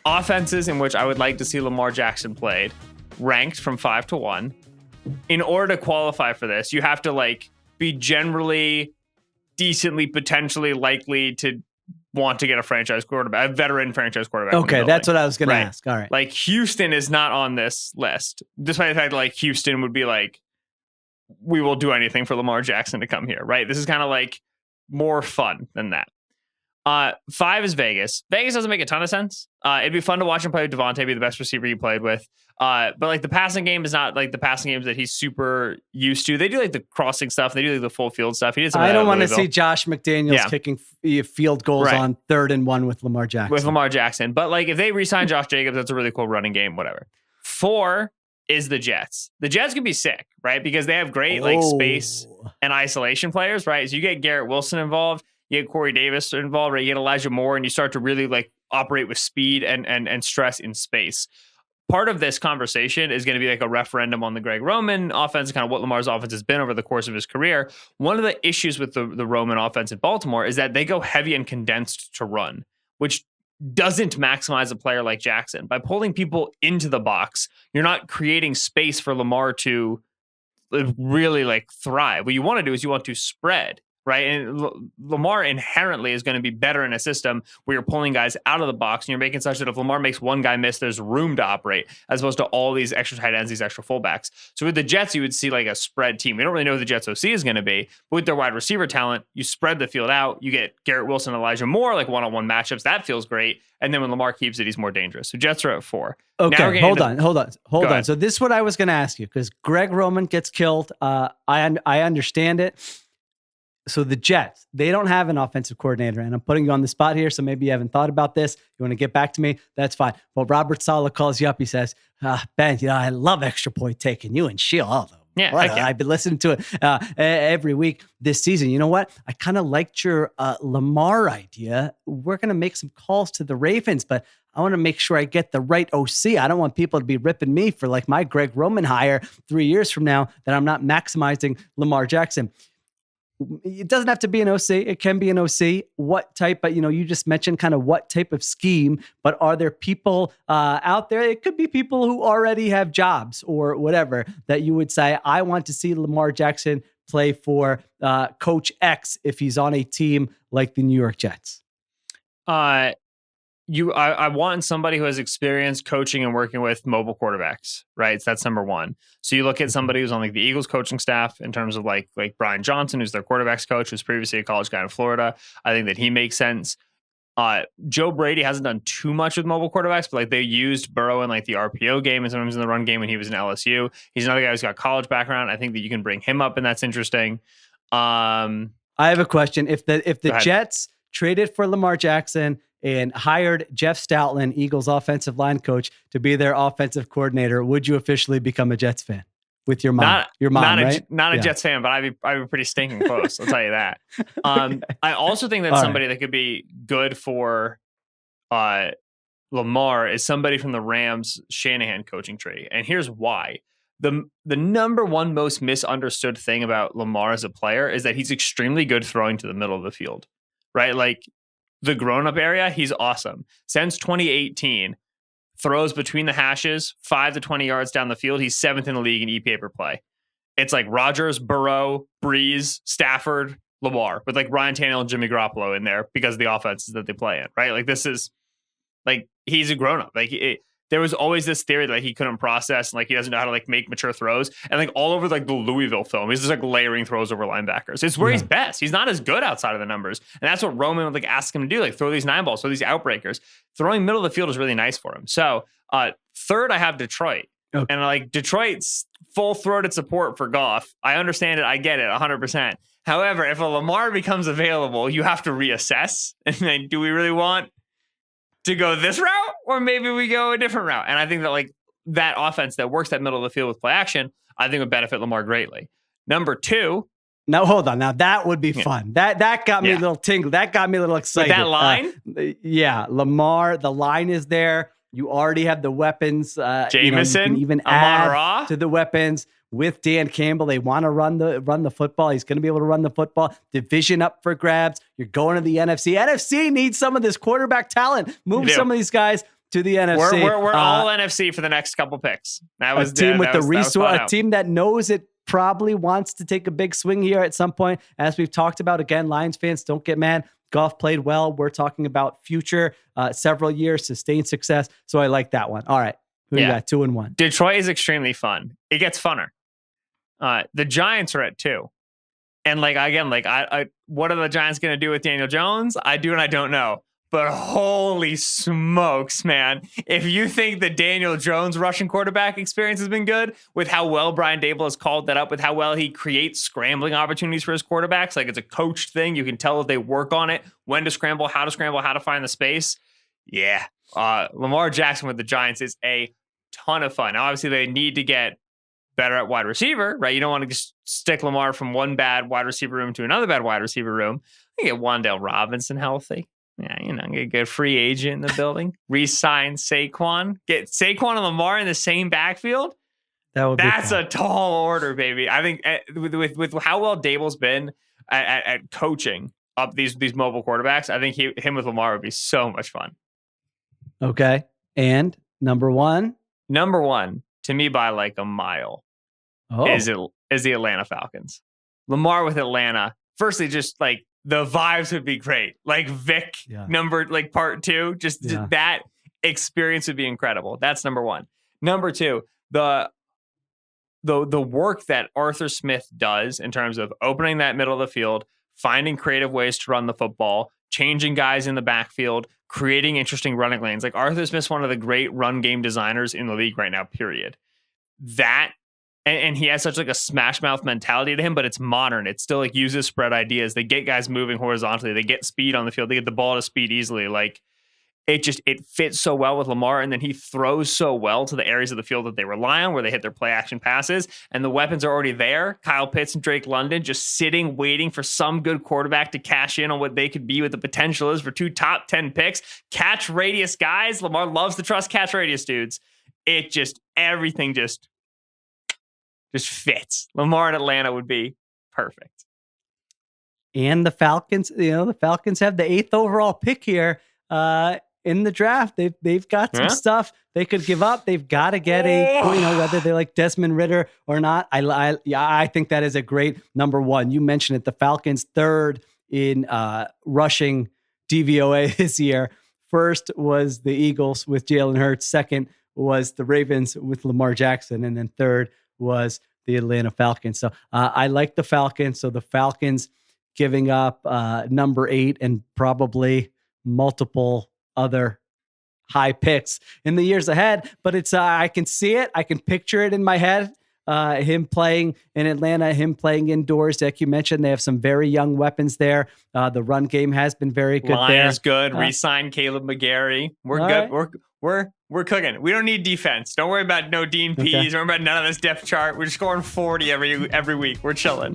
offenses in which I would like to see Lamar Jackson played, ranked from 5 to 1. In order to qualify for this, you have to like be generally decently, potentially likely to want to get a franchise quarterback, a veteran franchise quarterback. Okay, that's what I was going to ask. All right. Like Houston is not on this list, despite the fact that like Houston would be like, we will do anything for Lamar Jackson to come here, right? This is kind of like more fun than that. 5 is Vegas. Vegas doesn't make a ton of sense. It'd be fun to watch him play with Devontae, be the best receiver he played with. But like the passing game is not like the passing games that he's super used to. They do like the crossing stuff. They do like the full field stuff. He did some. I don't want to see Josh McDaniels kicking field goals on 3rd and 1 with Lamar Jackson. But like if they re-sign Josh Jacobs, that's a really cool running game, whatever. 4 is the Jets. The Jets could be sick, right? Because they have great like space and isolation players, right? So you get Garrett Wilson involved. You get Corey Davis involved, right? You get Elijah Moore, and you start to really like operate with speed and stress in space. Part of this conversation is going to be like a referendum on the Greg Roman offense, kind of what Lamar's offense has been over the course of his career. One of the issues with the Roman offense in Baltimore is that they go heavy and condensed to run, which doesn't maximize a player like Jackson. By pulling people into the box, you're not creating space for Lamar to really like thrive. What you want to do is you want to spread. Right. And Lamar inherently is going to be better in a system where you're pulling guys out of the box and you're making such that if Lamar makes one guy miss, there's room to operate as opposed to all these extra tight ends, these extra fullbacks. So with the Jets, you would see like a spread team. We don't really know who the Jets OC is going to be, but with their wide receiver talent, you spread the field out. You get Garrett Wilson, Elijah Moore, like one-on-one matchups. That feels great. And then when Lamar keeps it, he's more dangerous. So Jets are at 4. Okay, hold on. So this is what I was going to ask you because Greg Roman gets killed. I understand it. So the Jets, they don't have an offensive coordinator, and I'm putting you on the spot here, so maybe you haven't thought about this. You want to get back to me? That's fine. Well, Robert Solak calls you up. He says, Ben, I love extra point taking. You and Sheil, I've been listening to it every week this season. You know what? I kind of liked your Lamar idea. We're going to make some calls to the Ravens, but I want to make sure I get the right OC. I don't want people to be ripping me for like my Greg Roman hire 3 years from now that I'm not maximizing Lamar Jackson. It doesn't have to be an OC. It can be an OC. What type of, you just mentioned kind of what type of scheme, but are there people out there? It could be people who already have jobs or whatever that you would say, I want to see Lamar Jackson play for Coach X if he's on a team like the New York Jets. I want somebody who has experience coaching and working with mobile quarterbacks, right? So that's number 1. So you look at somebody who's on like the Eagles coaching staff in terms of like Brian Johnson, who's their quarterbacks coach, who's previously a college guy in Florida. I think that he makes sense. Joe Brady hasn't done too much with mobile quarterbacks, but like they used Burrow in like the RPO game and sometimes in the run game when he was in LSU. He's another guy who's got college background. I think that you can bring him up and that's interesting. I have a question. If the Jets traded for Lamar Jackson and hired Jeff Stoutland, Eagles offensive line coach, to be their offensive coordinator, would you officially become a Jets fan with your mom? Not a Jets fan, but I'd be pretty stinking close. I'll tell you that. I also think that somebody that could be good for Lamar is somebody from the Rams Shanahan coaching tree. And here's why. The number one most misunderstood thing about Lamar as a player is that he's extremely good throwing to the middle of the field, right? Like, the grown-up area, he's awesome. Since 2018, throws between the hashes, 5 to 20 yards down the field. He's 7th in the league in EPA per play. It's like Rodgers, Burrow, Breeze, Stafford, Lamar, with like Ryan Tannehill and Jimmy Garoppolo in there because of the offenses that they play in, right? Like this is like, he's a grown-up. Like there was always this theory that he couldn't process and like he doesn't know how to like make mature throws. And like all over like the Louisville film, he's just like layering throws over linebackers. It's where he's best. He's not as good outside of the numbers. And that's what Roman would like ask him to do, like throw these 9 balls, throw these outbreakers. Throwing middle of the field is really nice for him. So 3rd, I have Detroit. Okay. And like Detroit's full-throated support for Goff. I understand it. I get it 100%. However, if a Lamar becomes available, you have to reassess. And then do we really want to go this route, or maybe we go a different route? And I think that like that offense that works that middle of the field with play action, I think would benefit Lamar greatly. Number 2. Now, hold on. Now that would be fun. That got me a little tingle. That got me a little excited. With that line? Lamar, the line is there. You already have the weapons. Jameson, you can even add to the weapons. With Dan Campbell, they want to run the football. He's going to be able to run the football. Division up for grabs. You're going to the NFC. NFC needs some of this quarterback talent. Move some of these guys to the NFC. We're all NFC for the next couple picks. That was a team with the resource, a out. team that knows it probably wants to take a big swing here at some point. As we've talked about, again, Lions fans, don't get mad. Goff played well. We're talking about future, several years, sustained success. So I like that one. All right. Who you got? 2-1. Detroit is extremely fun. It gets funner. The Giants are at 2. And like, again, like I what are the Giants going to do with Daniel Jones? I do and I don't know. But holy smokes, man. If you think the Daniel Jones Russian quarterback experience has been good, with how well Brian Dable has called that up, with how well he creates scrambling opportunities for his quarterbacks, like it's a coached thing. You can tell that they work on it, when to scramble, how to find the space. Yeah. Lamar Jackson with the Giants is a ton of fun. Now, obviously, they need to get better at wide receiver, right? You don't want to just stick Lamar from one bad wide receiver room to another bad wide receiver room. You get Wan'Dale Robinson get a good free agent in the building. Re-sign Saquon. Get Saquon and Lamar in the same backfield. That's a tall order, baby. I think with how well Dable's been at coaching up these mobile quarterbacks, I think him with Lamar would be so much fun. Okay. And number one, to me by like a mile, is the Atlanta Falcons. Lamar with Atlanta. Firstly, just like the vibes would be great. Like Vic number like part 2, that experience would be incredible. That's number 1. Number 2, the work that Arthur Smith does in terms of opening that middle of the field, finding creative ways to run the football, changing guys in the backfield, creating interesting running lanes. Like Arthur Smith's one of the great run game designers in the league right now, period. That, and he has such like a smash mouth mentality to him, but it's modern. It still like uses spread ideas. They get guys moving horizontally. They get speed on the field. They get the ball to speed easily. Like it fits so well with Lamar. And then he throws so well to the areas of the field that they rely on, where they hit their play action passes, and the weapons are already there. Kyle Pitts and Drake London just sitting, waiting for some good quarterback to cash in on what they could be, what the potential is for 2 top 10 picks. Catch radius guys. Lamar loves to trust catch radius dudes. Everything just fits. Lamar in Atlanta would be perfect. And the Falcons, the Falcons have the 8th overall pick here in the draft. They've got some stuff they could give up. They've got to get whether they like Desmond Ridder or not. I think that is a great number 1. You mentioned it. The Falcons 3rd in rushing DVOA this year. First was the Eagles with Jalen Hurts. Second was the Ravens with Lamar Jackson. And then third was the Atlanta Falcons. So I like the Falcons. So the Falcons giving up number 8 and probably multiple other high picks in the years ahead. But it's I can see it. I can picture it in my head. Him playing in Atlanta, him playing indoors. Like you mentioned, they have some very young weapons there. The run game has been very good. Line is good. Re-sign Caleb McGarry. We're good. Right. We're cooking. We don't need defense. Don't worry about no Dean Pease. Don't worry about none of this depth chart. We're just scoring 40 every week. We're chilling.